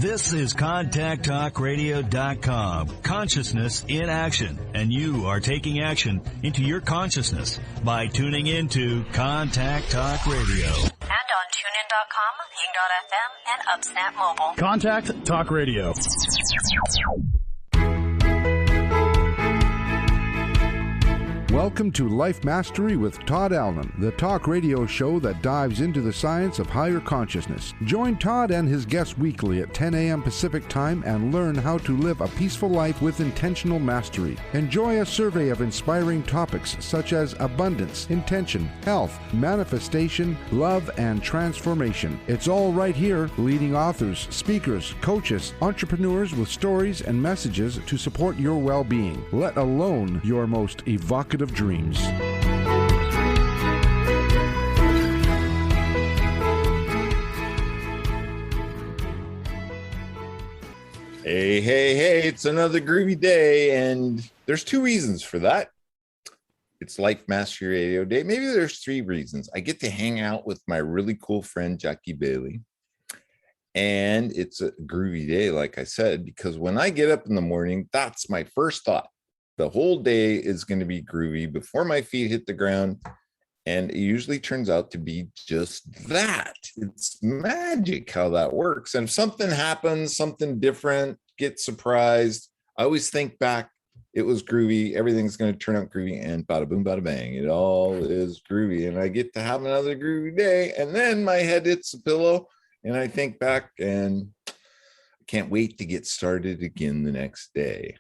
This is ContactTalkRadio.com. Consciousness in action. And you are taking action into your consciousness by tuning into Contact Talk Radio. And on TuneIn.com, Ping.fm, and UpSnap Mobile. Contact Talk Radio. Welcome to Life Mastery with Todd Allen, the talk radio show that dives into the science of higher consciousness. Join Todd and his guests weekly at 10 a.m. Pacific Time and learn how to live a peaceful life with intentional mastery. Enjoy a survey of inspiring topics such as abundance, intention, health, manifestation, love, and transformation. It's all right here. Leading authors, speakers, coaches, entrepreneurs with stories and messages to support your well-being, let alone your most evocative dreams. Hey, it's another groovy day, and there's two reasons for that. It's Life Mastery Radio Day. Maybe there's three reasons. I get to hang out with my really cool friend, Jackie Bailey, and it's a groovy day, like I said, because when I get up in the morning, that's my first thought. The whole day is going to be groovy before my feet hit the ground. And it usually turns out to be just that. It's magic how that works. And if something happens, something different, get surprised. I always think back, it was groovy. Everything's going to turn out groovy, and bada boom, bada bang. It all is groovy. And I get to have another groovy day. And then my head hits the pillow and I think back, and I can't wait to get started again the next day.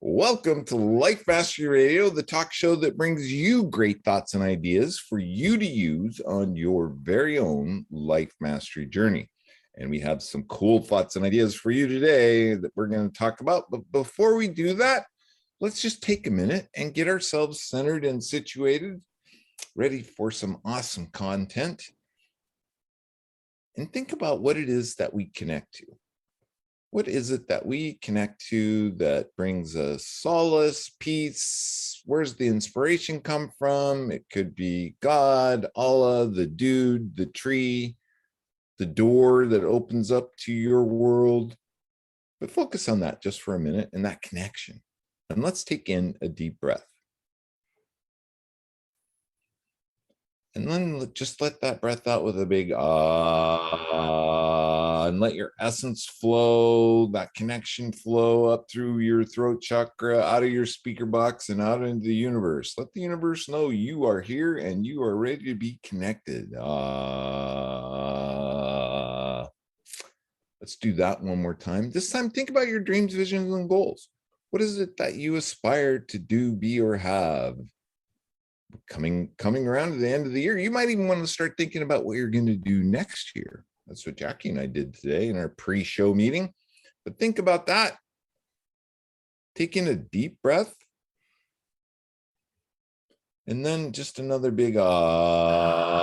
Welcome to Life Mastery Radio, the talk show that brings you great thoughts and ideas for you to use on your very own life mastery journey. And we have some cool thoughts and ideas for you today that we're going to talk about. But before we do that, let's just take a minute and get ourselves centered and situated, ready for some awesome content. And think about what it is that we connect to. What is it that we connect to that brings us solace, peace? Where's the inspiration come from? It could be God, Allah, the dude, the tree, the door that opens up to your world. But focus on that just for a minute and that connection. And let's take in a deep breath. And then just let that breath out with a big ah, and let your essence flow, that connection flow up through your throat chakra, out of your speaker box and out into the universe. Let the universe know you are here and you are ready to be connected. Let's do that one more time. This time, think about your dreams, visions, and goals. What is it that you aspire to do, be, or have? Coming around to the end of the year, you might even want to start thinking about what you're going to do next year. That's what Jackie and I did today in our pre-show meeting. But think about that. Take in a deep breath. And then just another big ah,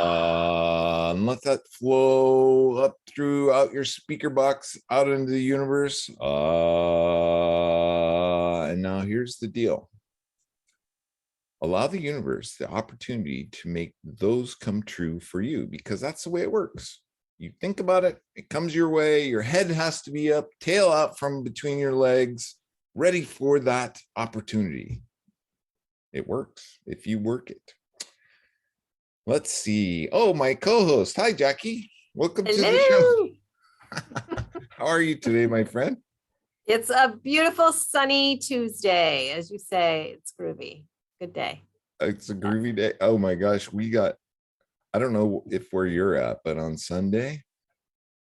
and let that flow up throughout your speaker box, out into the universe. And now here's the deal. Allow the universe the opportunity to make those come true for you, because that's the way it works. You think about it, it comes your way. Your head has to be up, tail out from between your legs, ready for that opportunity. It works if you work it. Let's see. Oh, my co-host. Hi, Jackie. Welcome to the show. How are you today, my friend? It's a beautiful sunny Tuesday. As you say, it's groovy. Good day. It's a groovy day. Oh my gosh, we got, I don't know if where you're at, but on Sunday,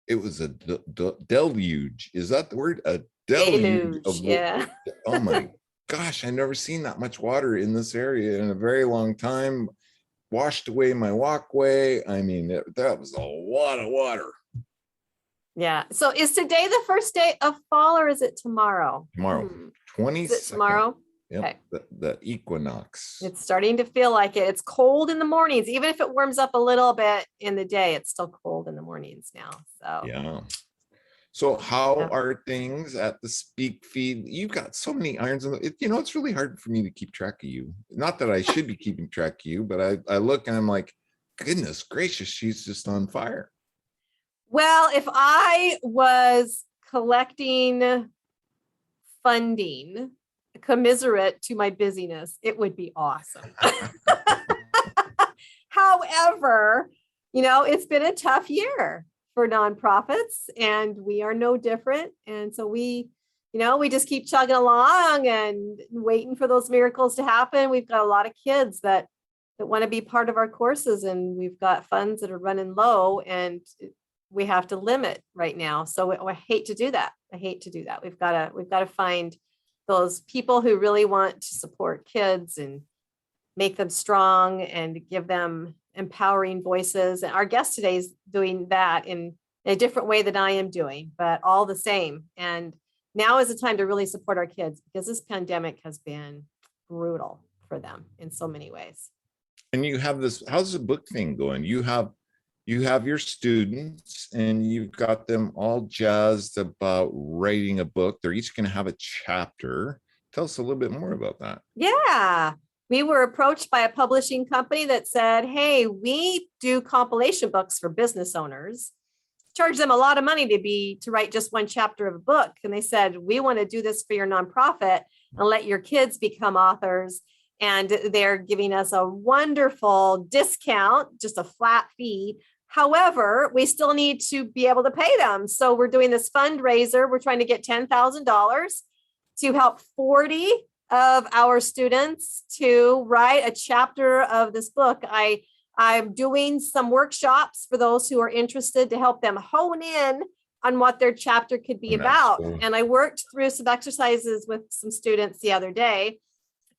it was a deluge. Is that the word? A deluge. Yeah. Oh my gosh, I never seen that much water in this area in a very long time. Washed away my walkway. I mean, that was a lot of water. Yeah. So is today the first day of fall, or is it tomorrow? Tomorrow. 22nd. Is it tomorrow? Yep, okay. The equinox. It's starting to feel like it. It's cold in the mornings. Even if it warms up a little bit in the day, it's still cold in the mornings now. So yeah. So how are things at the Speak Feed? You've got so many irons in the, it's really hard for me to keep track of you. Not that I should be keeping track of you, but I look and I'm like, goodness gracious, she's just on fire. Well, if I was collecting funding commiserate to my busyness, it would be awesome. However, it's been a tough year for nonprofits, and we are no different. And so we just keep chugging along and waiting for those miracles to happen. We've got a lot of kids that want to be part of our courses, and we've got funds that are running low, and we have to limit right now. So I hate to do that. We've got to find those people who really want to support kids and make them strong and give them empowering voices. And our guest today is doing that in a different way than I am doing, but all the same. And now is the time to really support our kids, because this pandemic has been brutal for them in so many ways. And you have this, how's the book thing going? You have your students, and you've got them all jazzed about writing a book. They're each going to have a chapter. Tell us a little bit more about that. Yeah. We were approached by a publishing company that said, hey, we do compilation books for business owners, charge them a lot of money to write just one chapter of a book. And they said, we want to do this for your nonprofit and let your kids become authors. And they're giving us a wonderful discount, just a flat fee. However, we still need to be able to pay them. So we're doing this fundraiser. We're trying to get $10,000 to help 40 of our students to write a chapter of this book. I'm doing some workshops for those who are interested to help them hone in on what their chapter could be about. Cool. And I worked through some exercises with some students the other day,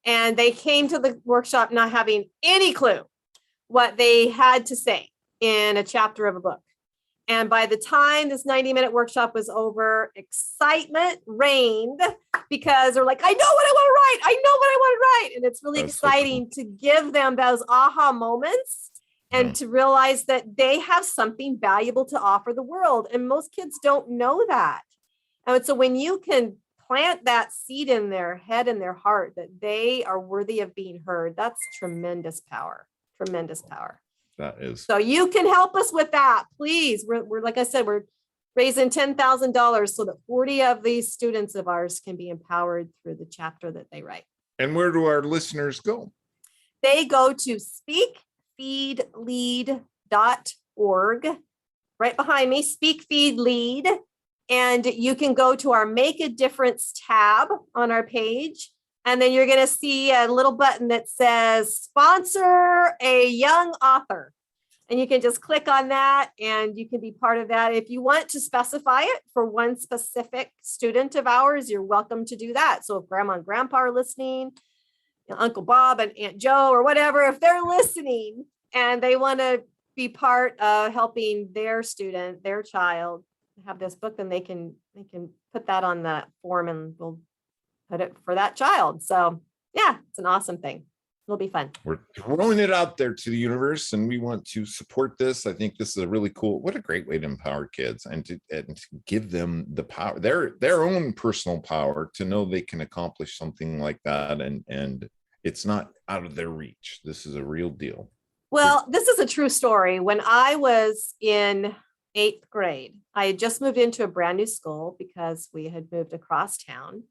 and they came to the workshop not having any clue what they had to say in a chapter of a book. And by the time this 90-minute workshop was over, excitement reigned, because they're like, I know what I want to write. And it's really exciting to give them those aha moments and to realize that they have something valuable to offer the world. And most kids don't know that. And so when you can plant that seed in their head and their heart that they are worthy of being heard, that's tremendous power. That is. So you can help us with that, please. We're like I said, we're raising $10,000 so that 40 of these students of ours can be empowered through the chapter that they write. And where do our listeners go? They go to speakfeedlead.org. Right behind me, Speak Feed Lead. And you can go to our Make a Difference tab on our page. And then you're going to see a little button that says sponsor a young author. And you can just click on that and you can be part of that. If you want to specify it for one specific student of ours, you're welcome to do that. So if grandma and grandpa are listening, Uncle Bob and Aunt Joe or whatever, if they're listening and they want to be part of helping their student, their child have this book, then they can put that on the form and we'll put it for that child. So yeah, it's an awesome thing. It'll be fun. We're throwing it out there to the universe, and we want to support this. I think this is a really cool, what a great way to empower kids and to give them the power, their own personal power to know they can accomplish something like that. And it's not out of their reach. This is a real deal. Well, this is a true story. When I was in 8th grade, I had just moved into a brand new school because we had moved across town.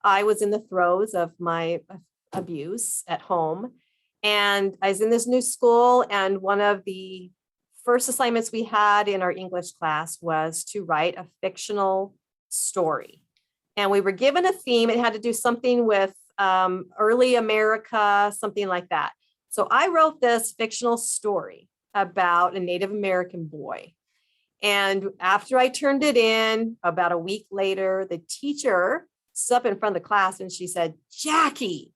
I was in the throes of my abuse at home, and I was in this new school, and one of the first assignments we had in our English class was to write a fictional story. And we were given a theme. It had to do something with early America, something like that. So I wrote this fictional story about a Native American boy. And after I turned it in, about a week later, the teacher stood up in front of the class and she said, Jackie,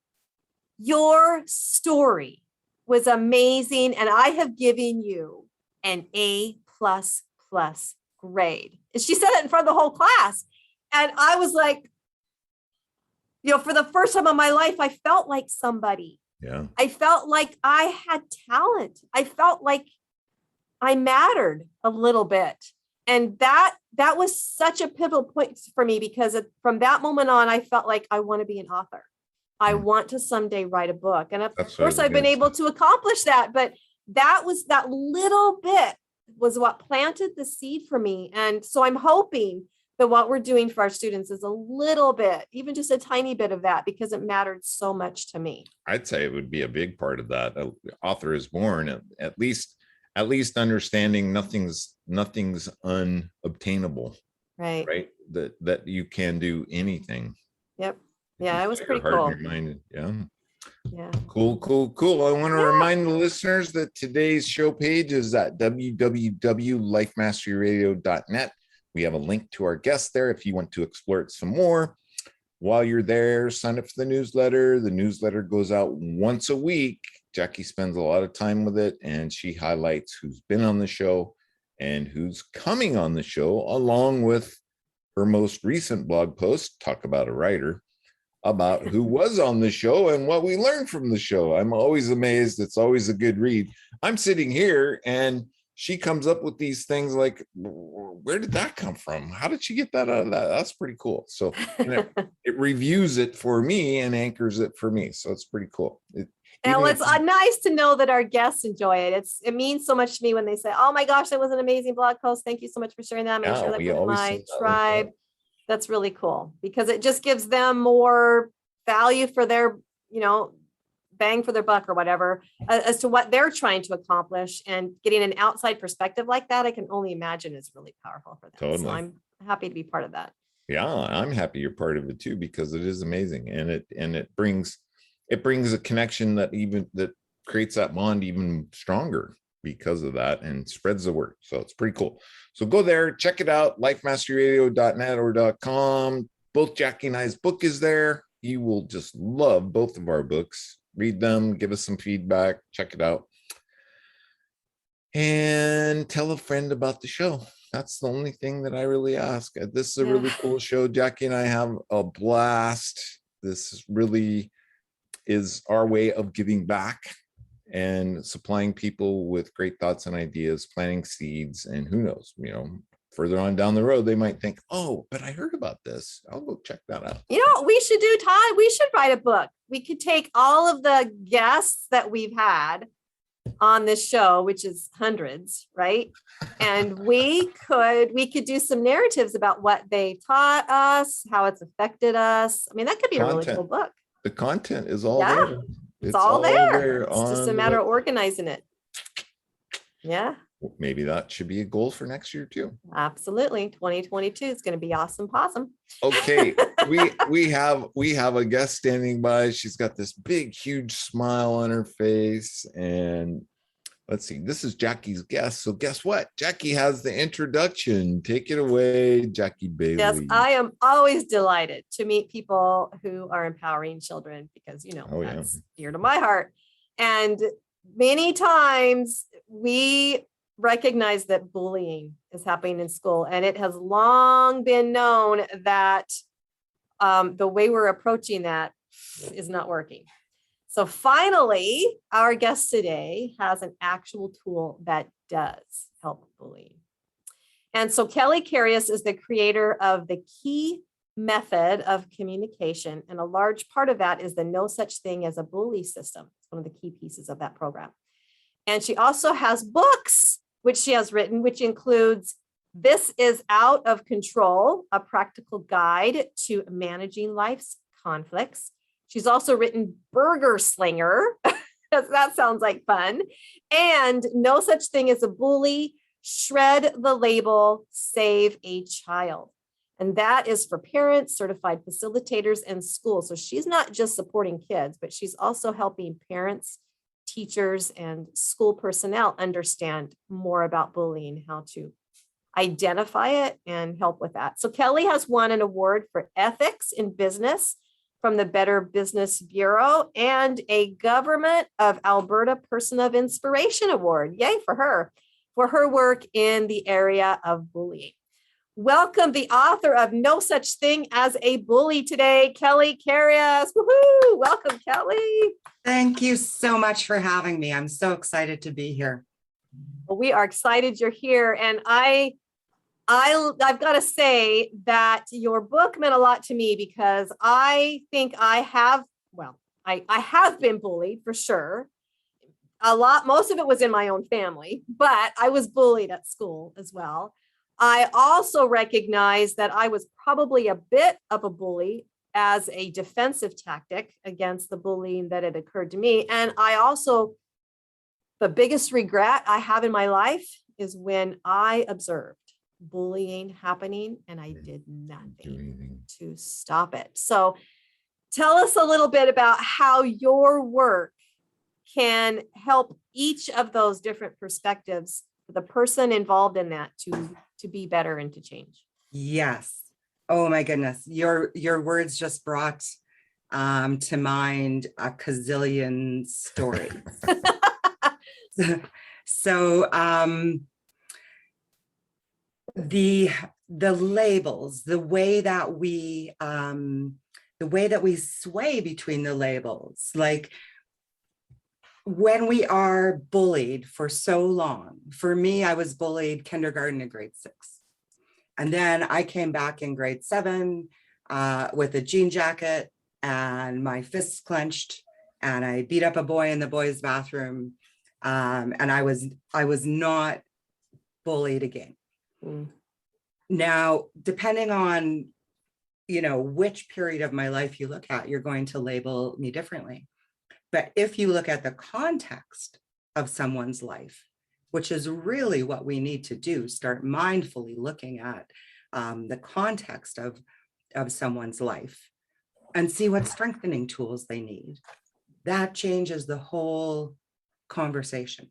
your story was amazing, and I have given you an A++ grade. And she said it in front of the whole class. And I was like, for the first time in my life, I felt like somebody. Yeah. I felt like I had talent. I felt like I mattered a little bit. And that was such a pivotal point for me, because from that moment on, I felt like I want to be an author. I want to someday write a book. And of course, I've been able to accomplish that. But that little bit was what planted the seed for me. And so I'm hoping that what we're doing for our students is a little bit, even just a tiny bit of that, because it mattered so much to me. I'd say it would be a big part of that. Author is born, at least understanding nothing's unobtainable. Right. That you can do anything. Yep. Yeah, it was pretty cool. Yeah. Yeah. Cool. I want to remind the listeners that today's show page is at www.lifemasteryradio.net. We have a link to our guest there if you want to explore it some more. While you're there, sign up for the newsletter. The newsletter goes out once a week. Jackie spends a lot of time with it, and she highlights who's been on the show and who's coming on the show, along with her most recent blog post, Talk About a Writer, about who was on the show and what we learned from the show. I'm always amazed. It's always a good read. I'm sitting here and she comes up with these things like, where did that come from? How did she get that out of that? That's pretty cool. So it reviews it for me and anchors it for me. So it's pretty cool. And it's nice to know that our guests enjoy it. It means so much to me when they say, oh my gosh, that was an amazing blog post. Thank you so much for sharing that. I'm sure that with my tribe. That's really cool because it just gives them more value for their, bang for their buck or whatever, as to what they're trying to accomplish, and getting an outside perspective like that, I can only imagine is really powerful for them. Totally. So I'm happy to be part of that. Yeah, I'm happy you're part of it too, because it is amazing. And it brings a connection that creates that bond even stronger because of that, and spreads the word. So it's pretty cool. So go there, check it out, lifemasteryradio.net or .com. Both Jackie and I's book is there. You will just love both of our books. Read them, give us some feedback, check it out. And tell a friend about the show. That's the only thing that I really ask. This is a really cool show. Jackie and I have a blast. This really is our way of giving back and supplying people with great thoughts and ideas, planting seeds, and who knows, further on down the road, they might think, oh, but I heard about this. I'll go check that out. You know what we should do, Todd? We should write a book. We could take all of the guests that we've had on this show, which is hundreds, right? And we could do some narratives about what they taught us, how it's affected us. I mean, that could be a really cool book. The content is all there. It's all there. It's just a matter of organizing it. Yeah. Maybe that should be a goal for next year too. Absolutely. 2022 is going to be awesome possum. Okay. we have a guest standing by. She's got this big, huge smile on her face. And let's see, this is Jackie's guest. So guess what? Jackie has the introduction. Take it away, Jackie Bailey. Yes, I am always delighted to meet people who are empowering children because, that's dear to my heart. And many times we recognize that bullying is happening in school, and it has long been known that the way we're approaching that is not working. So finally, our guest today has an actual tool that does help bullying. And so Kelly Karius is the creator of the key method of communication, and a large part of that is the no such thing as a bully system. It's one of the key pieces of that program. And she also has books which she has written, which includes This Is Out of Control, a practical guide to managing life's conflicts. She's also written Burgerslinger. That sounds like fun. And No Such Thing as a Bully, Shred the Label, Save a Child. And that is for parents, certified facilitators, and schools. So she's not just supporting kids, but she's also helping parents, teachers, and school personnel understand more about bullying, how to identify it and help with that. So Kelly has won an award for ethics in business from the Better Business Bureau and a Government of Alberta Person of Inspiration Award. Yay for her work in the area of bullying. Welcome the author of No Such Thing as a Bully today, Kelly Karius. Woohoo! Welcome, Kelly. Thank you so much for having me. I'm so excited to be here. Well, we are excited you're here. And I've got to say that your book meant a lot to me because I think I have been bullied for sure. Most of it was in my own family, but I was bullied at school as well. I also recognize that I was probably a bit of a bully as a defensive tactic against the bullying that had occurred to me. And I also, the biggest regret I have in my life is when I observed bullying happening and I did nothing to stop it. So tell us a little bit about how your work can help each of those different perspectives for the person involved in that to be better and to change. Yes. Oh my goodness. Your words just brought to mind a gazillion stories. So the labels, the way that we sway between the labels, like when we are bullied for so long. For me, I was bullied kindergarten to grade 6. And then I came back in grade 7 with a jean jacket and my fists clenched, and I beat up a boy in the boys' bathroom. And I was not bullied again. Now, depending on, which period of my life you look at, you're going to label me differently. But if you look at the context of someone's life, which is really what we need to do, start mindfully looking at the context of someone's life and see what strengthening tools they need. That changes the whole conversation.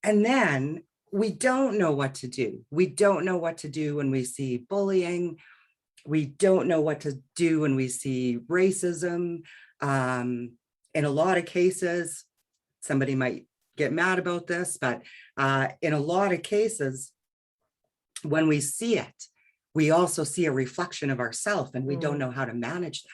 And then we don't know what to do. We don't know what to do when we see bullying. We don't know what to do when we see racism. In a lot of cases, somebody might get mad about this, but in a lot of cases, when we see it, we also see a reflection of ourselves, and we don't know how to manage that.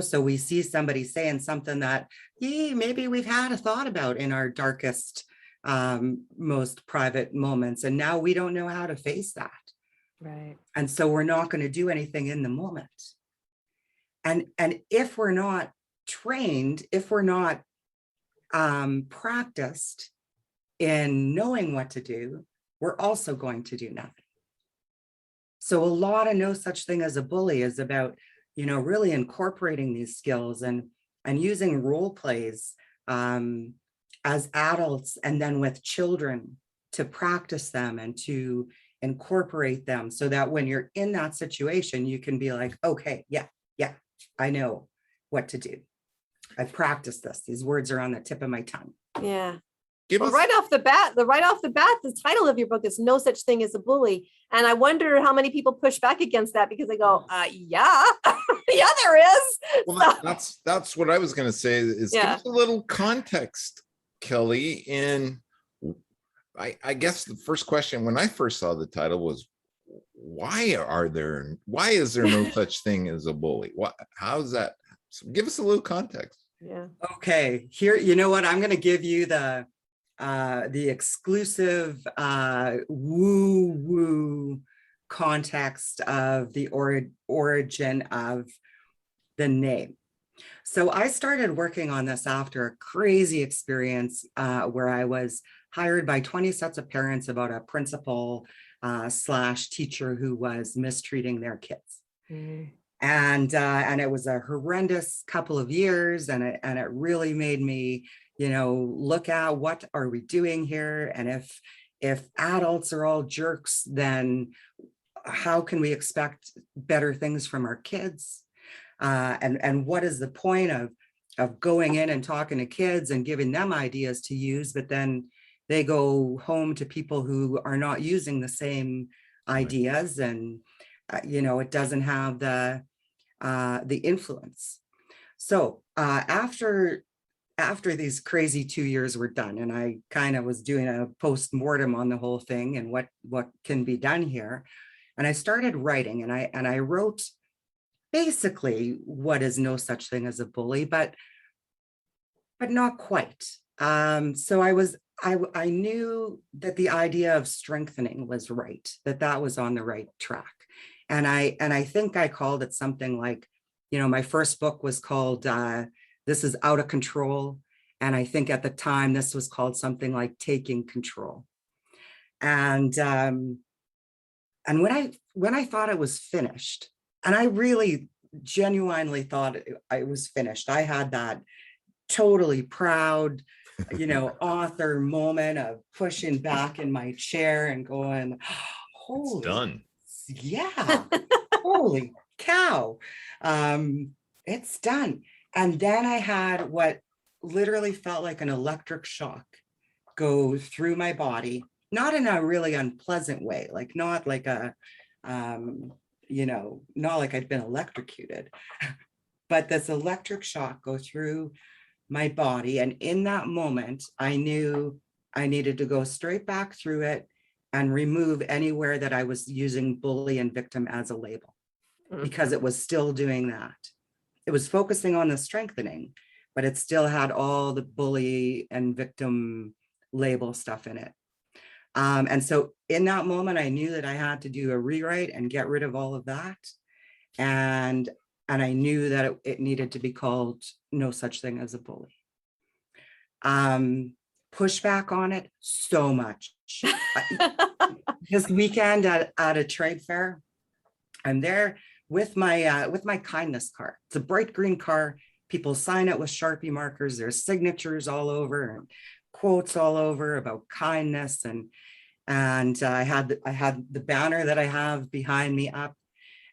So we see somebody saying something that maybe we've had a thought about in our darkest, most private moments, and now we don't know how to face that. Right. And so we're not going to do anything in the moment. And if we're not trained, if we're not practiced in knowing what to do, we're also going to do nothing. So a lot of no such thing as a bully is about, really incorporating these skills and using role plays as adults and then with children to practice them and to incorporate them so that when you're in that situation, you can be like, okay, yeah, I know what to do. I've practiced this. These words are on the tip of my tongue. Yeah. Well, right off the bat, the title of your book is No Such Thing as a Bully. And I wonder how many people push back against that because they go, yeah, yeah, there is. Well, that's what I was going to say is give us a little context, Kelly. And I guess the first question when I first saw the title was, why is there no such thing as a bully? How's that? So give us a little context. Yeah. Okay. Here, you know what? I'm going to give you the exclusive woo-woo context of the origin of the name. So I started working on this after a crazy experience where I was hired by 20 sets of parents about a principal / teacher who was mistreating their kids. And it was a horrendous couple of years, and it really made me, look at what are we doing here, and if adults are all jerks, then how can we expect better things from our kids? And what is the point of going in and talking to kids and giving them ideas to use, but then they go home to people who are not using the same ideas, and it doesn't have the influence. So after these crazy 2 years were done, and I kind of was doing a post-mortem on the whole thing and what can be done here, and I started writing, and I wrote basically what is no such thing as a bully, but not quite. So I knew that the idea of strengthening was right, that was on the right track. And I think I called it something like, my first book was called This Is Out of Control. And I think at the time this was called something like Taking Control. And when I thought it was finished, and I really genuinely thought I was finished, I had that totally proud, author moment of pushing back in my chair and going, holy, It's done. Yeah, holy cow, it's done. And then I had what literally felt like an electric shock go through my body, not in a really unpleasant way, like not like a, not like I'd been electrocuted, but this electric shock go through my body. And in that moment, I knew I needed to go straight back through it and remove anywhere that I was using bully and victim as a label, because it was still doing that. It was focusing on the strengthening, but it still had all the bully and victim label stuff in it. And so in that moment, I knew that I had to do a rewrite and get rid of all of that. And I knew that it needed to be called No Such Thing as a Bully. Pushback on it, so much. This weekend at a trade fair, I'm there with my kindness car. It's a bright green car. People sign it with Sharpie markers. There's signatures all over and quotes all over about kindness. And I had the banner that I have behind me up,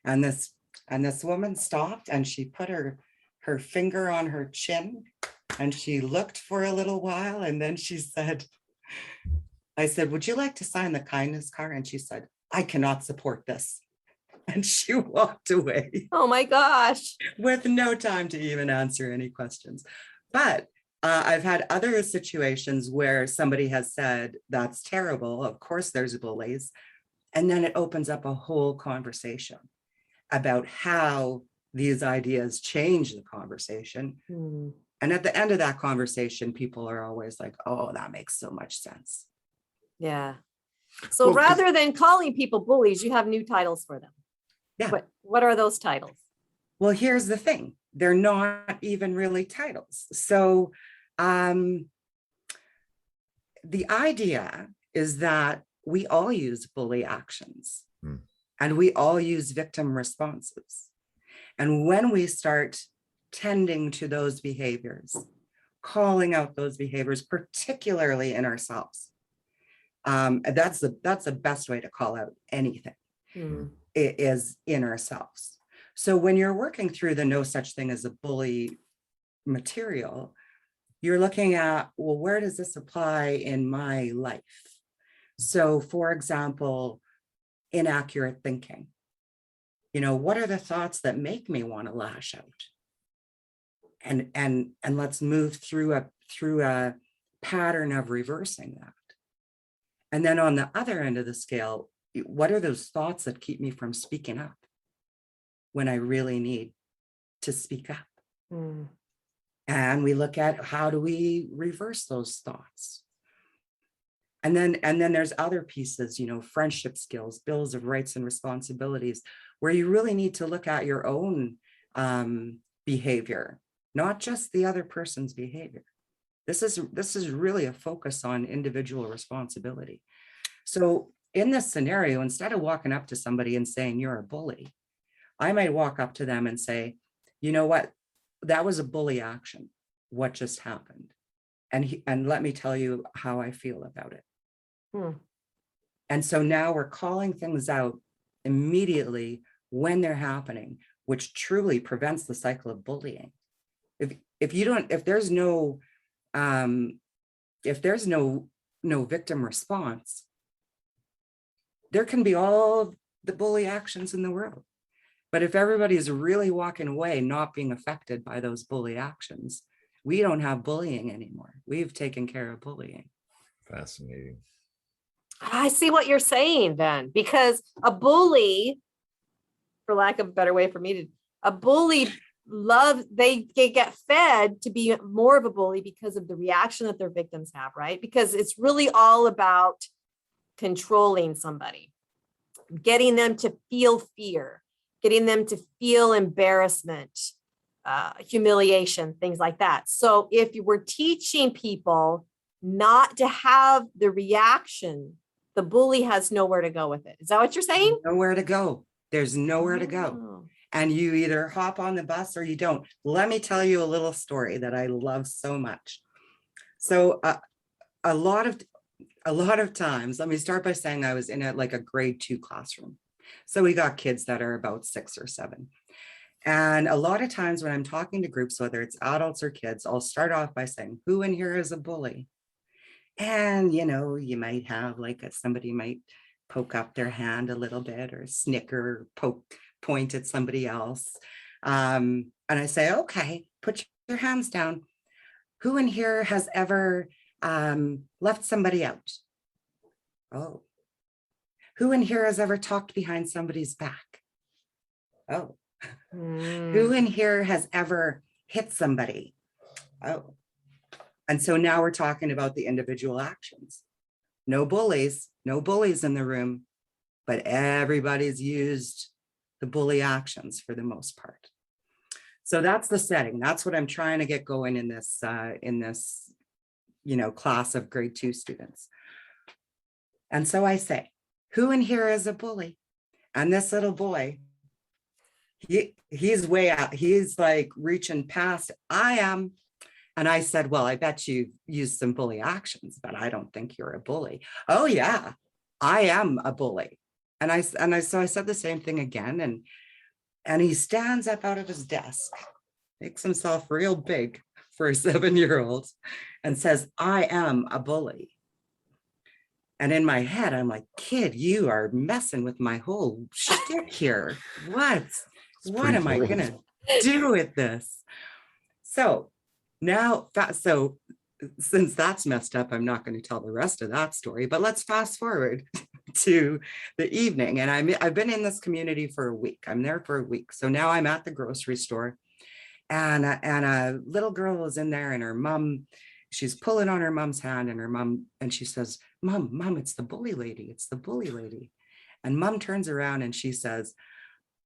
and this woman stopped and she put her finger on her chin and she looked for a little while, and then she said, I said, would you like to sign the kindness card? And she said, I cannot support this. And she walked away. Oh my gosh. With no time to even answer any questions. But I've had other situations where somebody has said, that's terrible. Of course, there's bullies. And then it opens up a whole conversation about how these ideas change the conversation. And at the end of that conversation, people are always like, oh, that makes so much sense. Yeah. So rather than calling people bullies, you have new titles for them. Yeah. What are those titles? Well, here's the thing. They're not even really titles. So the idea is that we all use bully actions and we all use victim responses. And when we start tending to those behaviors, calling out those behaviors, particularly in ourselves, that's the best way to call out anything. It is in ourselves. So when you're working through the No Such Thing as a Bully material, you're looking at, well, where does this apply in my life? So for example, inaccurate thinking. What are the thoughts that make me want to lash out? And let's move through a pattern of reversing that. And then on the other end of the scale, what are those thoughts that keep me from speaking up when I really need to speak up? And we look at, how do we reverse those thoughts? And then there's other pieces, friendship skills, bills of rights and responsibilities, where you really need to look at your own behavior, not just the other person's behavior. This is really a focus on individual responsibility. So in this scenario, instead of walking up to somebody and saying, you're a bully, I might walk up to them and say, you know what, that was a bully action. What just happened? And let me tell you how I feel about it. And so now we're calling things out immediately when they're happening, which truly prevents the cycle of bullying. If there's no victim response, there can be all the bully actions in the world. But if everybody is really walking away, not being affected by those bully actions, we don't have bullying anymore. We've taken care of bullying. Fascinating. I see what you're saying then, because a bully, for lack of a better way for me to, a bully they get fed to be more of a bully because of the reaction that their victims have, right? Because it's really all about controlling somebody, getting them to feel fear, getting them to feel embarrassment, humiliation, things like that. So if you were teaching people not to have the reaction the bully has nowhere to go with it. Is that what you're saying? Nowhere to go. There's nowhere to go. Oh. And you either hop on the bus or you don't. Let me tell you a little story that I love so much. So a lot of times, let me start by saying I was in a grade 2 classroom. So we got kids that are about 6 or 7. And a lot of times when I'm talking to groups, whether it's adults or kids, I'll start off by saying, who in here is a bully? And, you might have somebody might poke up their hand a little bit or snicker, point at somebody else. And I say, okay, put your hands down. Who in here has ever left somebody out? Oh. Who in here has ever talked behind somebody's back? Oh. Who in here has ever hit somebody? Oh. And so now we're talking about the individual actions. No bullies in the room, but everybody's used the bully actions for the most part. So that's the setting. That's what I'm trying to get going in this class of grade 2 students. And so I say, who in here is a bully? And this little boy, he's way out. He's like reaching past. I am. And I said, well, I bet you've used some bully actions, but I don't think you're a bully. Oh yeah, I am a bully. So I said the same thing again. And he stands up out of his desk, makes himself real big for a 7-year-old and says, I am a bully. And in my head, I'm like, kid, you are messing with my whole shtick here. What am I going to do with this? So now, since that's messed up, I'm not going to tell the rest of that story, but let's fast forward to the evening. And I've been in this community for a week. I'm there for a week. So now I'm at the grocery store and a little girl is in there and her mom, she's pulling on her mom's hand and she says, Mom, it's the bully lady. It's the bully lady. And mom turns around and she says,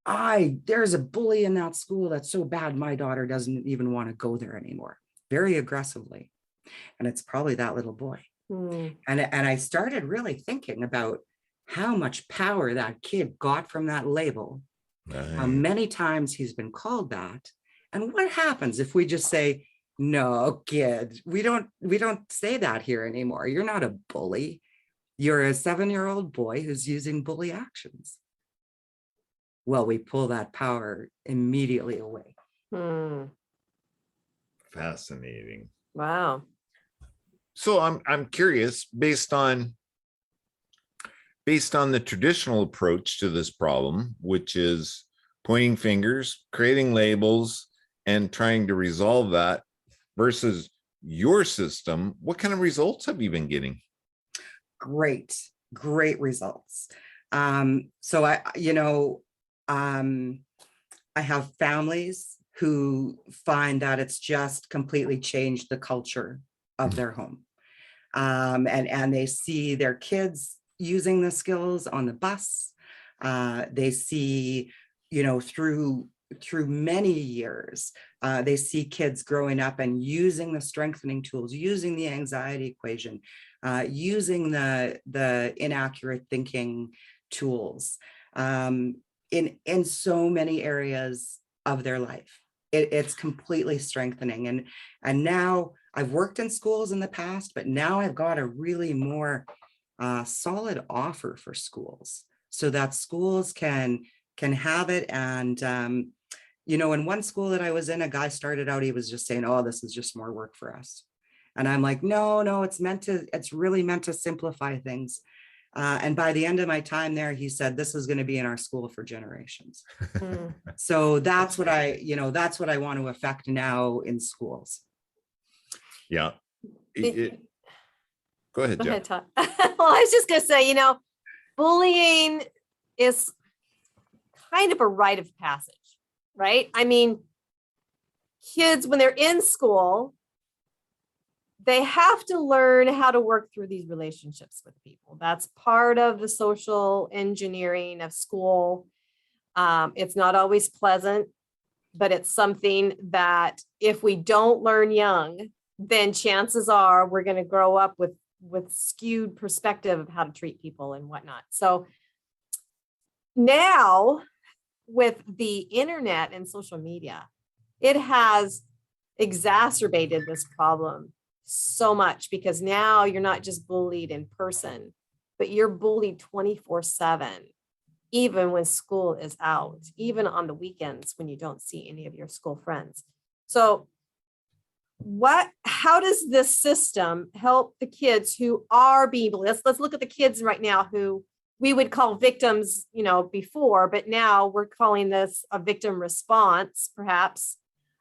there's a bully in that school that's so bad my daughter doesn't even want to go there anymore. Very aggressively. And it's probably that little boy. And I started really thinking about how much power that kid got from that label, how many times he's been called that. And what happens if we just say, no, kid, we don't say that here anymore. You're not a bully. You're a 7-year-old boy who's using bully actions. Well, we pull that power immediately away. Fascinating. Wow. So I'm curious, based on the traditional approach to this problem, which is pointing fingers, creating labels, and trying to resolve that, versus your system, what kind of results have you been getting? Great results. So I have families who find that it's just completely changed the culture of their home. And they see their kids using the skills on the bus. They see, through many years, they see kids growing up and using the strengthening tools, using the anxiety equation, using the inaccurate thinking tools in so many areas of their life. It's completely strengthening. And now I've worked in schools in the past, but now I've got a really more solid offer for schools so that schools can have it. And, in one school that I was in, a guy started out, he was just saying, oh, this is just more work for us. And I'm like, no, it's really meant to simplify things. And by the end of my time there, he said, this is going to be in our school for generations. So that's what I want to affect now in schools. Yeah. Go ahead, Jeff. Todd. Well, I was just going to say, bullying is kind of a rite of passage, right? I mean, kids, when they're in school, they have to learn how to work through these relationships with people. That's part of the social engineering of school. It's not always pleasant, but it's something that if we don't learn young, then chances are we're going to grow up with with skewed perspective of how to treat people and whatnot. So now with the internet and social media, it has exacerbated this problem so much, because now you're not just bullied in person, but you're bullied 24/7, even when school is out, even on the weekends when you don't see any of your school friends. So how does this system help the kids who are being bullied? Let's look at the kids right now who we would call victims, before, but now we're calling this a victim response, perhaps.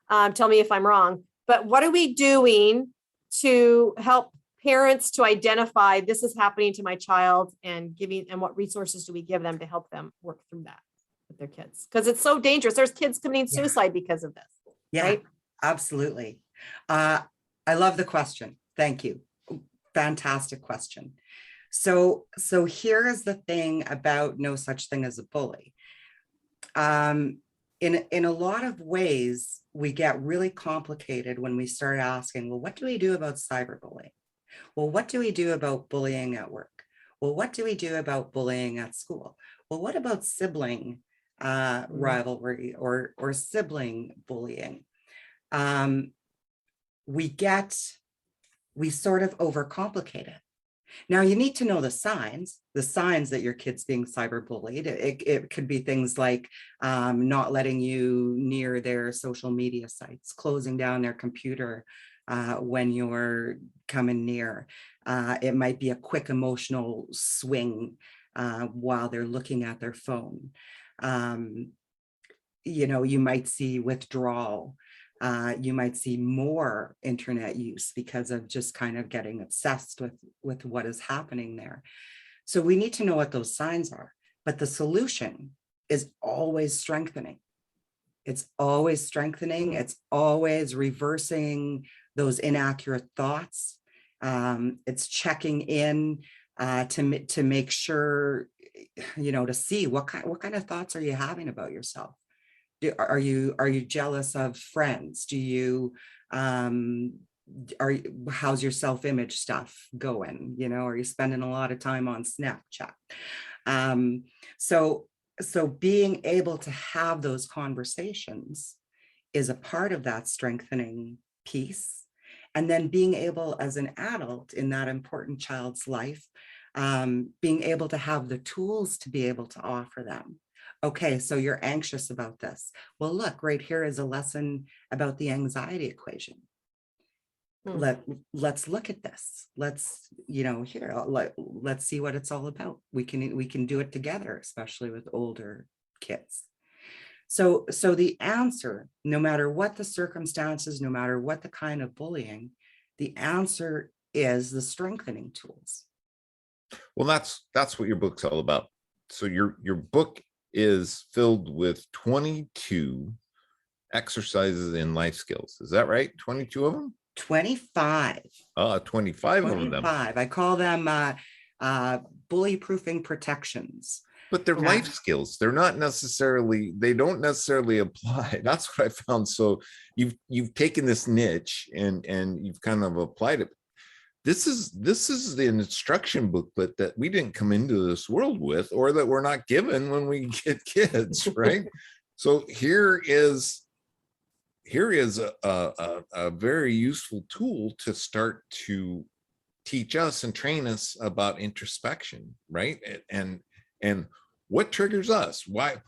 Tell me if I'm wrong, but what are we doing to help parents to identify this is happening to my child, and what resources do we give them to help them work through that with their kids? Because it's so dangerous. There's kids committing suicide because of this. Yeah, right? Absolutely. I love the question. Thank you. Fantastic question. So here is the thing about no such thing as a bully. In a lot of ways, we get really complicated when we start asking, well, what do we do about cyberbullying? Well, what do we do about bullying at work? Well, what do we do about bullying at school? Well, what about sibling rivalry or sibling bullying? We sort of overcomplicate it. Now, you need to know the signs that your kid's being cyberbullied. It could be things like not letting you near their social media sites, closing down their computer when you're coming near. It might be a quick emotional swing while they're looking at their phone. You might see withdrawal. You might see more internet use because of just kind of getting obsessed with what is happening there. So we need to know what those signs are, but the solution is always strengthening. It's always strengthening. It's always reversing those inaccurate thoughts. It's checking in to make sure, to see what kind of thoughts are you having about yourself. Are you jealous of friends? Do you how's your self-image stuff going? Are you spending a lot of time on Snapchat? So being able to have those conversations is a part of that strengthening piece. And then being able, as an adult in that important child's life, being able to have the tools to be able to offer them. Okay, so you're anxious about this. Well, look, right here is a lesson about the anxiety equation. Let's look at this. Let's see what it's all about. We can do it together, especially with older kids. So the answer, no matter what the circumstances, no matter what the kind of bullying, the answer is the strengthening tools. Well, that's what your book's all about. So your book is filled with 22 exercises in life skills. Is that right? 22 of them? 25. 25 of them. I call them bully-proofing protections. But they're life skills. They don't necessarily apply. That's what I found. So you've taken this niche and you've kind of applied it. This is the instruction booklet that we didn't come into this world with, or that we're not given when we get kids, right? So here is a very useful tool to start to teach us and train us about introspection, right? And what triggers us? Why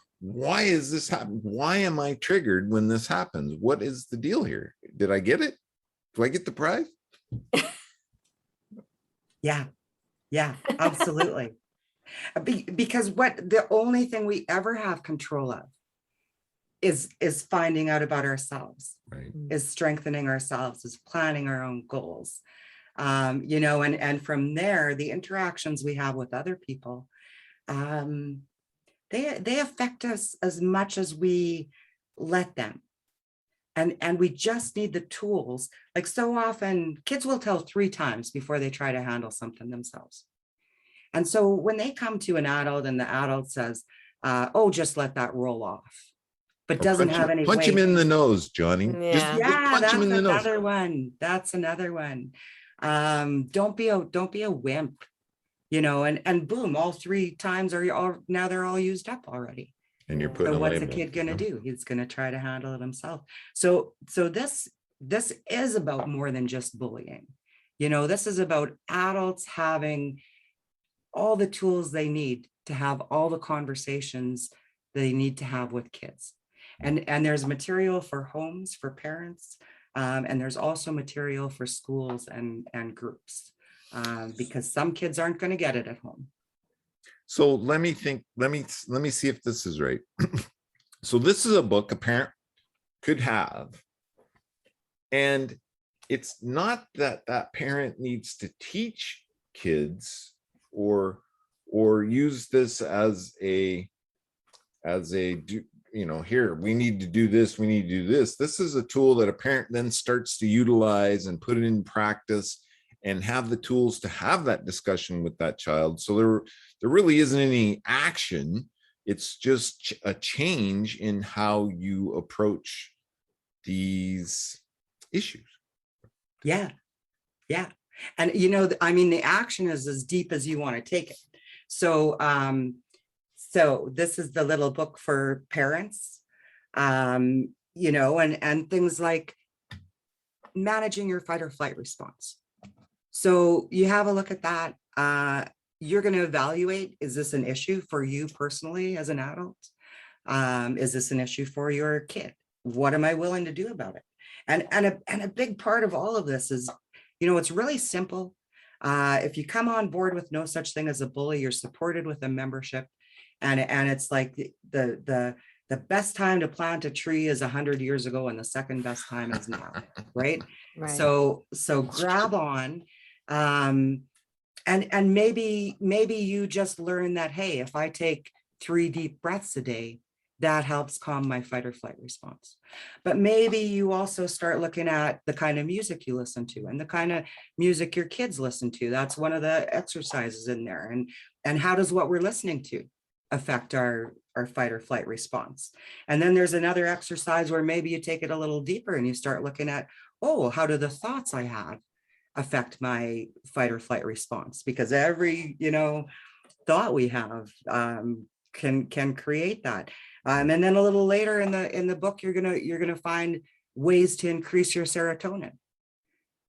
is this happening? Why am I triggered when this happens? What is the deal here? Did I get it? Do I get the prize? Yeah, absolutely. Because the only thing we ever have control of is finding out about ourselves, right? Is strengthening ourselves, is planning our own goals. And from there, the interactions we have with other people, they affect us as much as we let them. And we just need the tools. Like, so often kids will tell 3 times before they try to handle something themselves. And so when they come to an adult and the adult says, just let that roll off, but doesn't have any punch him in the nose, Johnny. Yeah. Just punch him in the nose. That's another one. Don't be a wimp, you know, and boom, all 3 times now they're all used up already. And you're Yeah. putting So a what's a label. kid going to do? He's going to try to handle it himself. So this is about more than just bullying. You know, this is about adults having all the tools they need to have all the conversations they need to have with kids. And there's material for homes, for parents, and there's also material for schools and groups, because some kids aren't going to get it at home. So let me see if this is right. So this is a book a parent could have, and it's not that parent needs to teach kids or use this as a you know, here, we need to do this, we need to do this. This is a tool that a parent then starts to utilize and put it in practice and have the tools to have that discussion with that child. So there really isn't any action. It's just a change in how you approach these issues. Yeah. And, you know, I mean, the action is as deep as you want to take it. So, so this is the little book for parents, you know, and things like managing your fight or flight response. So you have a look at that. You're going to evaluate, is this an issue for you personally as an adult? Is this an issue for your kid? What am I willing to do about it? And a big part of all of this is, you know, it's really simple. If you come on board with no such thing as a bully, you're supported with a membership. And it's like the best time to plant a tree is 100 years ago, and the second best time is now, right? Right. So grab on, and maybe you just learn that, hey, if I take 3 deep breaths a day, that helps calm my fight or flight response. But maybe you also start looking at the kind of music you listen to and the kind of music your kids listen to. That's one of the exercises in there. And how does what we're listening to affect our fight or flight response? And then there's another exercise where maybe you take it a little deeper and you start looking at, oh, how do the thoughts I have affect my fight or flight response? Because every, you know, thought we have can create that. And then a little later in the book, you're gonna find ways to increase your serotonin.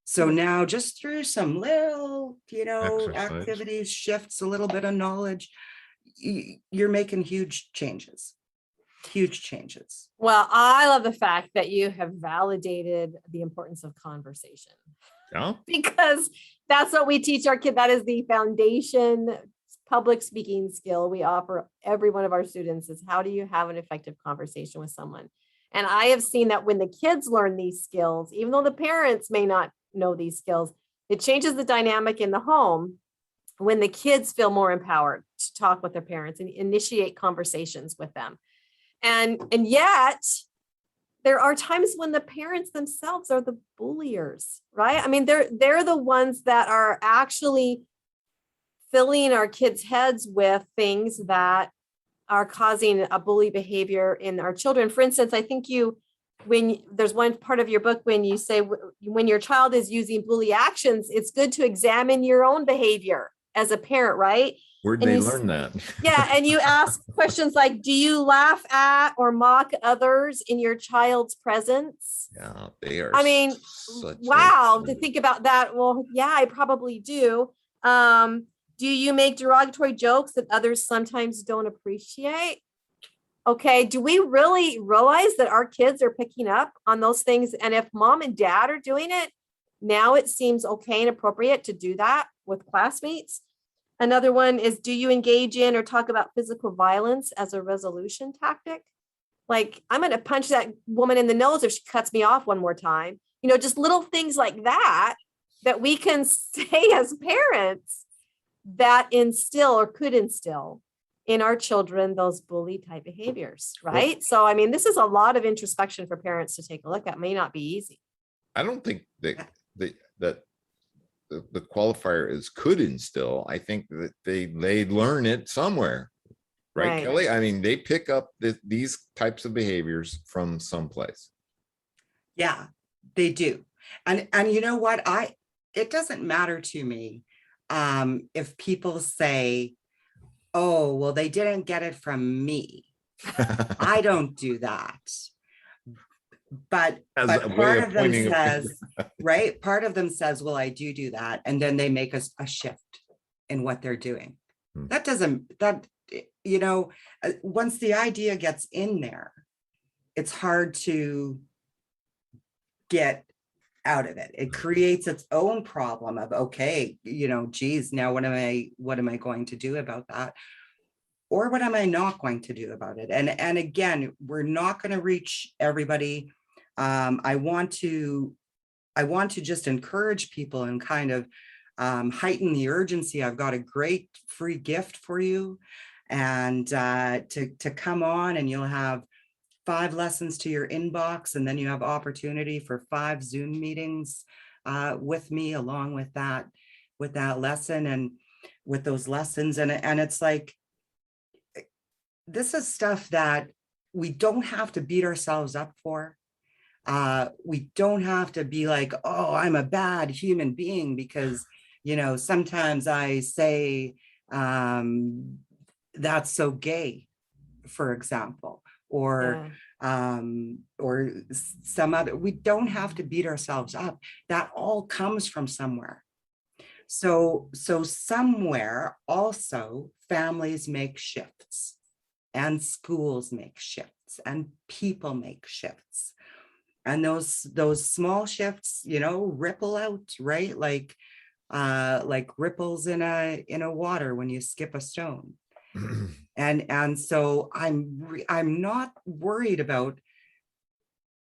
So now, just through some little, you know, activities, shifts, a little bit of knowledge, you're making huge changes. Well, I love the fact that you have validated the importance of conversation. Yeah. Because that's what we teach our kids. That is the foundation public speaking skill we offer every one of our students, is how do you have an effective conversation with someone? And I have seen that when the kids learn these skills, even though the parents may not know these skills, it changes the dynamic in the home when the kids feel more empowered to talk with their parents and initiate conversations with them. And yet there are times when the parents themselves are the bulliers, right? I mean, they're the ones that are actually filling our kids' heads with things that are causing a bully behavior in our children. For instance, I think there's one part of your book when you say, when your child is using bully actions, it's good to examine your own behavior as a parent, right? Where'd they learn that? Yeah. And you ask questions like, do you laugh at or mock others in your child's presence? Yeah, they are. I mean, wow, to think about that. Well, yeah, I probably do. Do you make derogatory jokes that others sometimes don't appreciate? Okay, do we really realize that our kids are picking up on those things? And if mom and dad are doing it, now it seems okay and appropriate to do that with classmates. Another one is, do you engage in or talk about physical violence as a resolution tactic? Like, I'm going to punch that woman in the nose if she cuts me off one more time. You know, just little things like that we can say as parents that instill or could instill in our children those bully type behaviors, right? Well, so, I mean, this is a lot of introspection for parents to take a look at. May not be easy. I don't think that the qualifier is could instill. I think that they learn it somewhere, right, Kelly? I mean, they pick up these types of behaviors from someplace. Yeah, they do. And you know what? it doesn't matter to me if people say, oh, well, they didn't get it from me. I don't do that. But part of them says, right? Part of them says, well, I do that. And then they make a shift in what they're doing. That doesn't, once the idea gets in there, it's hard to get out of it. It creates its own problem of, okay, geez, now what am I going to do about that? Or what am I not going to do about it? And again, we're not going to reach everybody. I want to just encourage people and kind of heighten the urgency. I've got a great free gift for you, and to come on, and you'll have 5 lessons to your inbox, and then you have opportunity for 5 Zoom meetings with me along with that lesson and with those lessons. And it's like, this is stuff that we don't have to beat ourselves up for. We don't have to be like, oh, I'm a bad human being because, sometimes I say that's so gay, for example, or some other. We don't have to beat ourselves up. That all comes from somewhere. So somewhere also families make shifts. And schools make shifts, and people make shifts, and those small shifts, ripple out, right? Like ripples in a water when you skip a stone. And so I'm not worried about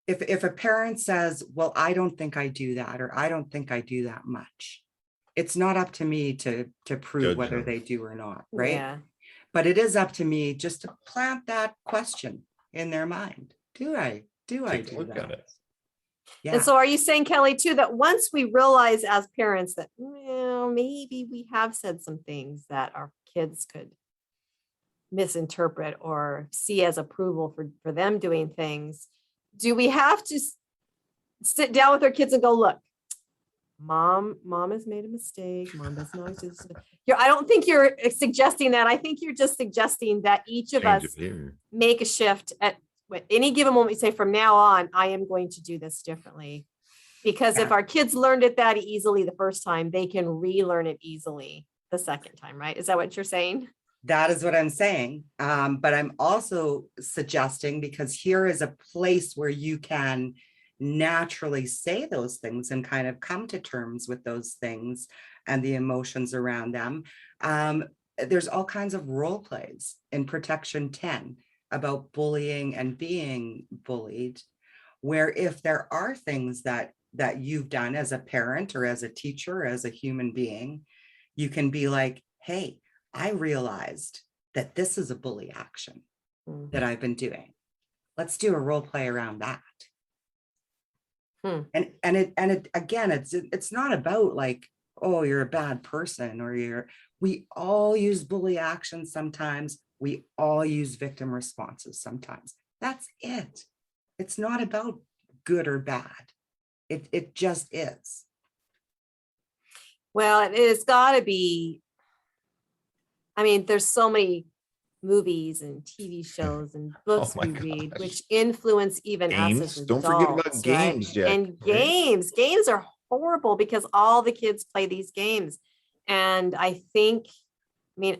if a parent says, well, I don't think I do that, or I don't think I do that much. It's not up to me to prove whether they do or not, right? Yeah. But it is up to me just to plant that question in their mind. Do I do that? Yeah. And so are you saying, Kelly, too, that once we realize as parents that, maybe we have said some things that our kids could misinterpret or see as approval for them doing things, do we have to sit down with our kids and go, look, Mom has made a mistake. Mom doesn't always do this. I don't think you're suggesting that. I think you're just suggesting that each of us make a shift at any given moment. We say, from now on, I am going to do this differently. Because if our kids learned it that easily the first time, they can relearn it easily the second time, right? Is that what you're saying? That is what I'm saying. But I'm also suggesting, because here is a place where you can naturally say those things and kind of come to terms with those things and the emotions around them. There's all kinds of role plays in Protection 10 about bullying and being bullied, where if there are things that you've done as a parent or as a teacher, or as a human being, you can be like, hey, I realized that this is a bully action that I've been doing. Let's do a role play around that. And it again, it's not about like, oh, you're a bad person, or we all use bully actions sometimes. We all use victim responses sometimes. That's it. It's not about good or bad. It just is. Well, it's got to be. I mean, there's so many movies and TV shows and books we read, which influence even us as adults. Don't forget about games, right? Jack. And games are horrible because all the kids play these games. And I think,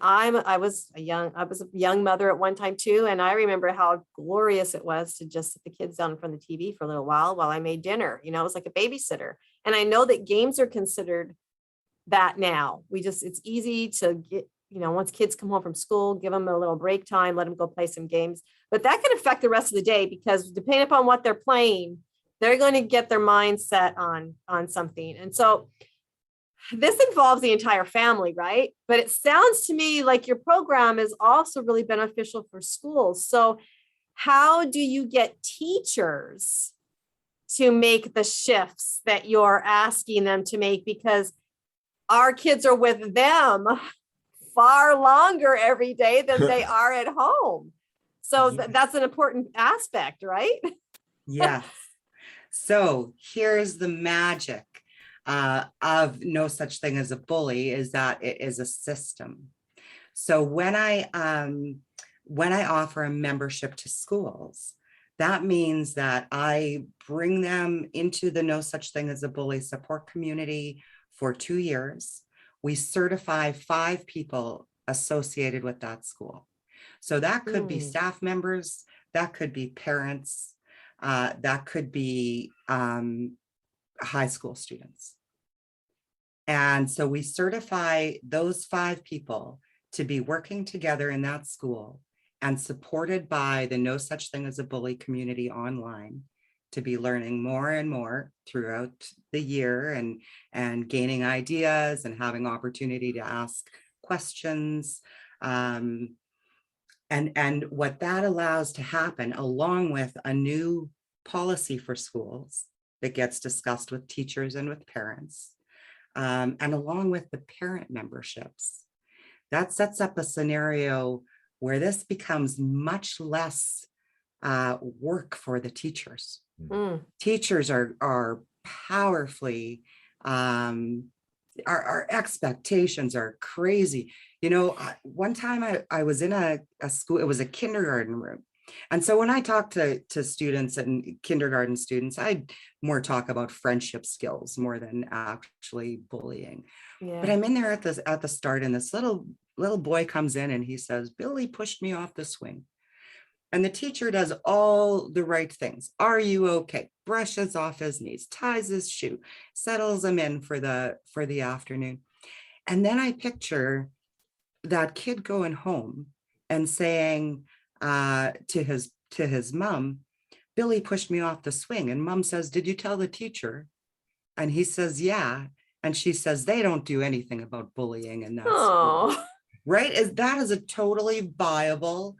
I was a young mother at one time too. And I remember how glorious it was to just sit the kids down in front of the TV for a little while I made dinner. It was like a babysitter. And I know that games are considered that now. It's easy to get, once kids come home from school, give them a little break time, let them go play some games. But that can affect the rest of the day, because depending upon what they're playing, they're going to get their mind set on something. And so this involves the entire family, right? But it sounds to me like your program is also really beneficial for schools. So how do you get teachers to make the shifts that you're asking them to make? Because our kids are with them far longer every day than they are at home. So that's an important aspect, right? Yes. So here's the magic. of no such thing as a bully is that it is a system. So when I offer a membership to schools, that means that I bring them into the no such thing as a bully support community for 2 years. We certify 5 people associated with that school. So that could be staff members, that could be parents, that could be high school students. And so we certify those 5 people to be working together in that school and supported by the No Such Thing as a Bully community online, to be learning more and more throughout the year and gaining ideas and having opportunity to ask questions. And what that allows to happen, along with a new policy for schools that gets discussed with teachers and with parents, and along with the parent memberships, that sets up a scenario where this becomes much less work for the teachers. Teachers are powerfully, our expectations are crazy. You know, one time I was in a school, it was a kindergarten room. And so when I talk to students and kindergarten students, I more talk about friendship skills more than actually bullying. But I'm in there at the start, and this little boy comes in and he says, "Billy pushed me off the swing." And the teacher does all the right things. "Are you okay?" Brushes off his knees, ties his shoe, settles him in for the afternoon. And then I picture that kid going home and saying to his mom, "Billy pushed me off the swing." And mom says, "Did you tell the teacher?" And he says, "Yeah." And she says, "They don't do anything about bullying in that school." Right? That is a totally viable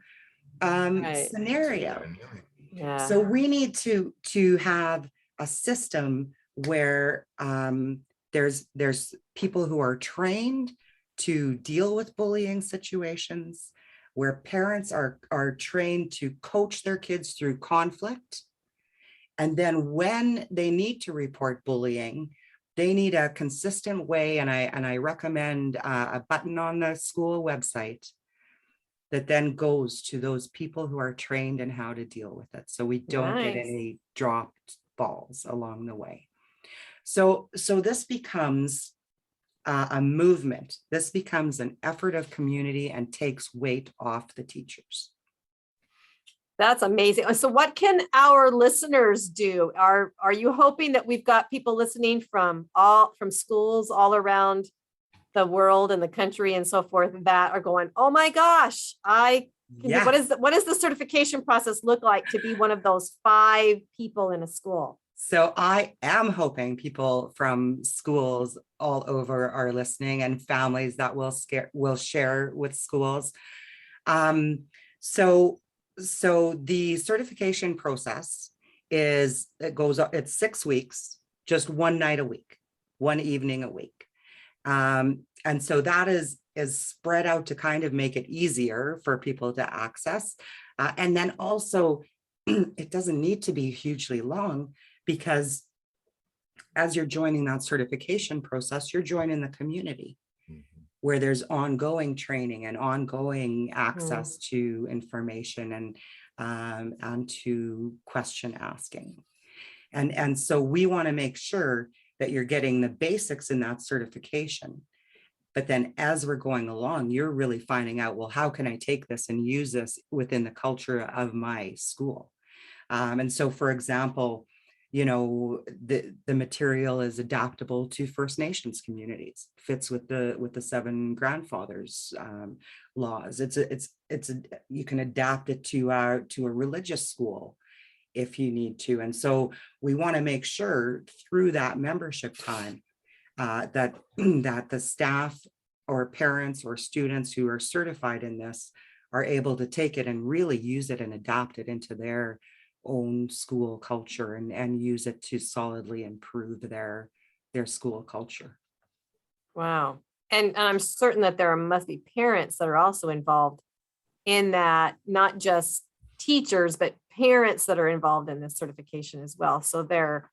scenario. So we need to have a system where there's people who are trained to deal with bullying situations, where parents are trained to coach their kids through conflict. And then when they need to report bullying, they need a consistent way. And I recommend a button on the school website that then goes to those people who are trained in how to deal with it, so we don't get any dropped balls along the way. So this becomes a movement. This becomes an effort of community and takes weight off the teachers. That's amazing. So what can our listeners do? Are you hoping that we've got people listening from schools all around the world and the country and so forth that are going, "Oh my gosh, I can do, what does the certification process look like to be one of those 5 people in a school?" So I am hoping people from schools all over are listening, and families that will share with schools. So the certification process it's 6 weeks, just one night a week, one evening a week. And so that is spread out to kind of make it easier for people to access. And then also, it doesn't need to be hugely long, because as you're joining that certification process, you're joining the community where there's ongoing training and ongoing access to information and to question asking. And so we want to make sure that you're getting the basics in that certification. But then as we're going along, you're really finding out, well, how can I take this and use this within the culture of my school? And so, for example, you know, the material is adaptable to First Nations communities, fits with the 7 grandfathers laws. You can adapt it to a religious school if you need to. And so we want to make sure through that membership time that the staff or parents or students who are certified in this are able to take it and really use it and adapt it into their own school culture and use it to solidly improve their school culture. Wow. And I'm certain that there must be parents that are also involved in that, not just teachers, but parents that are involved in this certification as well. So they're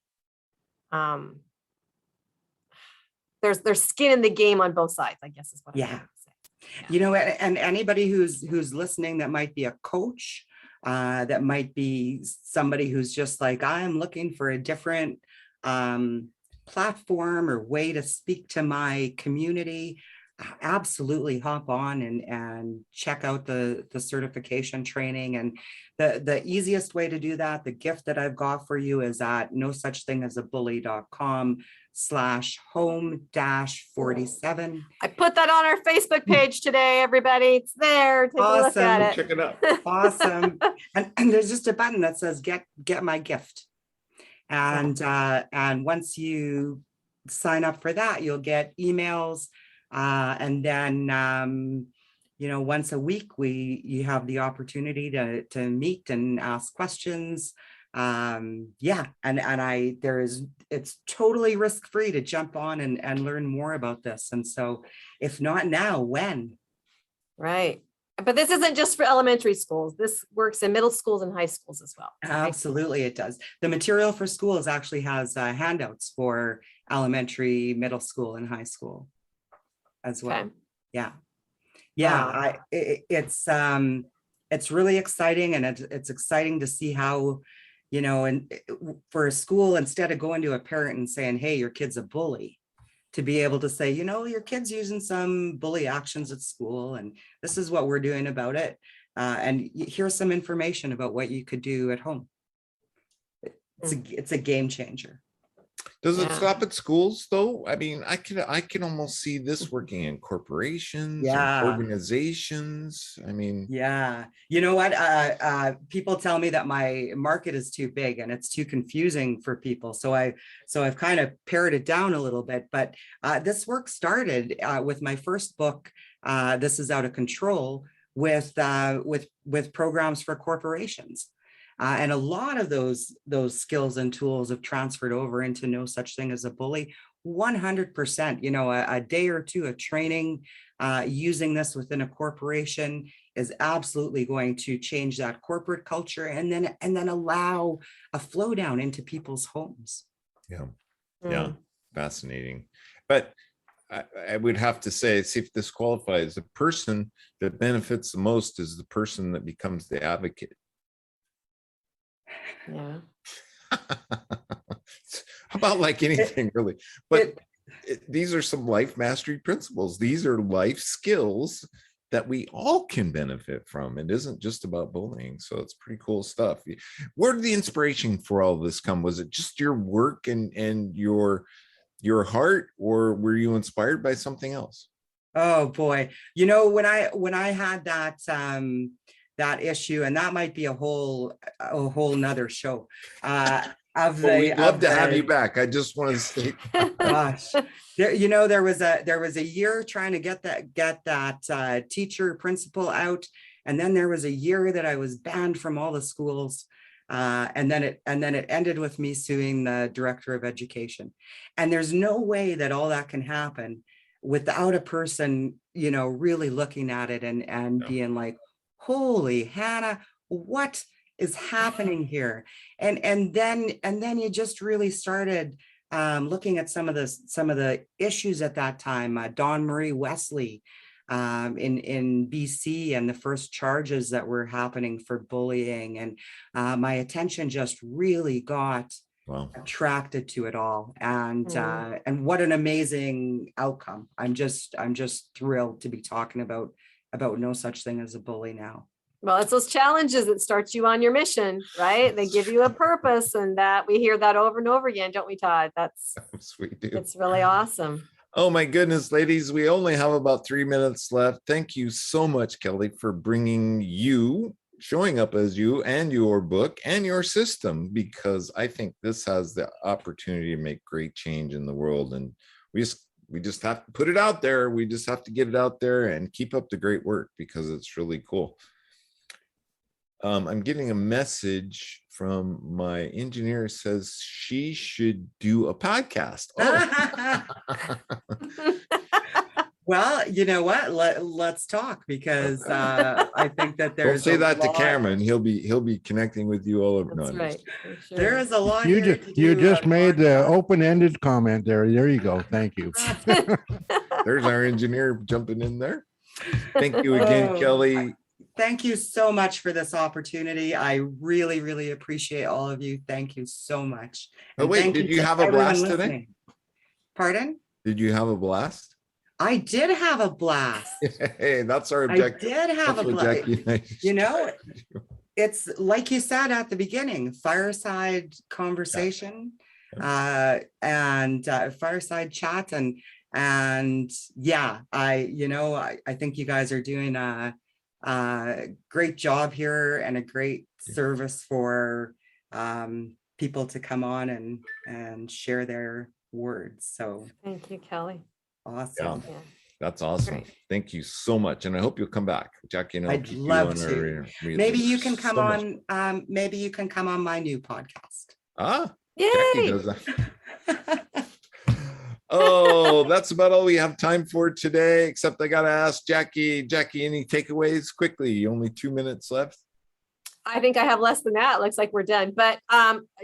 there's skin in the game on both sides, I guess is what I'm Yeah. trying to say. You know, and anybody who's listening that might be a coach, that might be somebody who's just like, I'm looking for a different platform or way to speak to my community, absolutely hop on and check out the certification training. And the easiest way to do that, the gift that I've got for you is at nossuchthingasabully.com/home-47. I put that on our Facebook page today, everybody. It's there. Take a look at it. Check it out. Awesome. And there's just a button that says get my gift. And once you sign up for that, you'll get emails. And then, once a week, you have the opportunity to meet and ask questions. It's totally risk-free to jump on and learn more about this. And so if not now, when? Right. But this isn't just for elementary schools. This works in middle schools and high schools as well. Absolutely, it does. The material for schools actually has handouts for elementary, middle school, and high school as well. Okay. Yeah. Wow. It's really exciting, and it's exciting to see how, and for a school, instead of going to a parent and saying, hey, your kid's a bully, to be able to say, your kid's using some bully actions at school, and this is what we're doing about it. And here's some information about what you could do at home. It's a game changer. Does it stop at schools though? I mean, I can almost see this working in corporations, and organizations. I mean, yeah. You know what? People tell me that my market is too big and it's too confusing for people. So I've kind of pared it down a little bit. But this work started with my first book. This is Out of Control, with programs for corporations. And a lot of those skills and tools have transferred over into No Such Thing as a Bully. 100%, a day or two of training using this within a corporation is absolutely going to change that corporate culture, and then allow a flow down into people's homes. Yeah, fascinating. But I would have to say, see if this qualifies. The person that benefits the most is the person that becomes the advocate. Yeah. How about like anything really? But these are some life mastery principles. These are life skills that we all can benefit from. It isn't just about bullying. So it's pretty cool stuff. Where did the inspiration for all this come? Was it just your work and your heart, or were you inspired by something else? Oh boy. When I had that issue, and that might be a whole nother show. We'd love to have you back. I just want to say, gosh, there was a year trying to get that teacher principal out, and then there was a year that I was banned from all the schools, and then it ended with me suing the director of education. And there's no way that all that can happen without a person, really looking at it and being like, holy Hannah, what is happening here? And then you just really started looking at some of the issues at that time. Dawn Marie Wesley in BC, and the first charges that were happening for bullying, and my attention just really got attracted to it all. And what an amazing outcome. I'm just thrilled to be talking about No Such Thing as a Bully now. Well, it's those challenges that start you on your mission, right? They give you a purpose, and that we hear that over and over again, don't we, Todd? That's sweet, dude. It's really awesome. Oh my goodness, ladies, we only have about 3 minutes left. Thank you so much, Kelly, for showing up as you and your book and your system, because I think this has the opportunity to make great change in the world. And we just have to put it out there. We just have to get it out there and keep up the great work, because it's really cool. I'm getting a message from my engineer, says she should do a podcast. Oh. Well, you know what? Let's talk, because I think that Don't there's say a that to lot- Cameron. He'll be connecting with you all over. That's No, right. for sure. There is a lot You here just, to do, you just made the podcast. open-ended comment there. There you go. Thank you. there's our engineer jumping in there. Thank you again, Oh, Kelly. Thank you so much for this opportunity. I really, really appreciate all of you. Thank you so much. Oh, And wait, thank did you to have a everyone blast today? listening. Pardon? Did you have a blast? I did have a blast. Hey, that's our I objective. did have That's a what blast. Jackie and I You know, it's like you said at the beginning, fireside conversation, and fireside chat, and yeah, I think you guys are doing a great job here and a great service for people to come on and share their words. So Thank you, Kelly. awesome. Yeah. That's awesome. Great. Thank you so much. And I hope you'll come back. Jackie and I'll I'd keep you love on to. our Maybe you can come so much- on. Maybe you can come on my new podcast. Ah, Yay! Jackie does that. Oh, that's about all we have time for today, except I got to ask Jackie, any takeaways quickly? Only 2 minutes left. I think I have less than that. Looks like we're done. But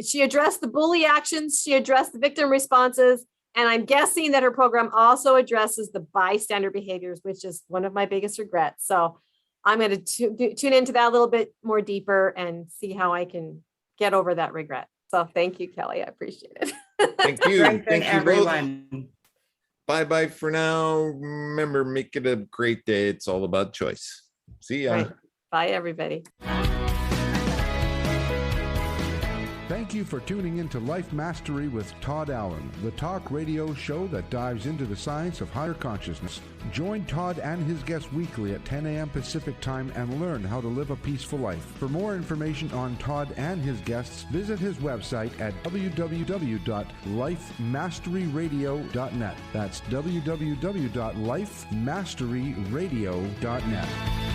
she addressed the bully actions. She addressed the victim responses. And I'm guessing that her program also addresses the bystander behaviors, which is one of my biggest regrets. So I'm going to tune into that a little bit more deeper and see how I can get over that regret. So thank you, Kelly. I appreciate it. Thank you. Strengthen Thank you both. everyone. Bye-bye for now. Remember, make it a great day. It's all about choice. See ya. Right. Bye, everybody. Thank you for tuning in to Life Mastery with Todd Allen, the talk radio show that dives into the science of higher consciousness. Join Todd and his guests weekly at 10 a.m. Pacific Time and learn how to live a peaceful life. For more information on Todd and his guests, visit his website at www.lifemasteryradio.net. That's www.lifemasteryradio.net.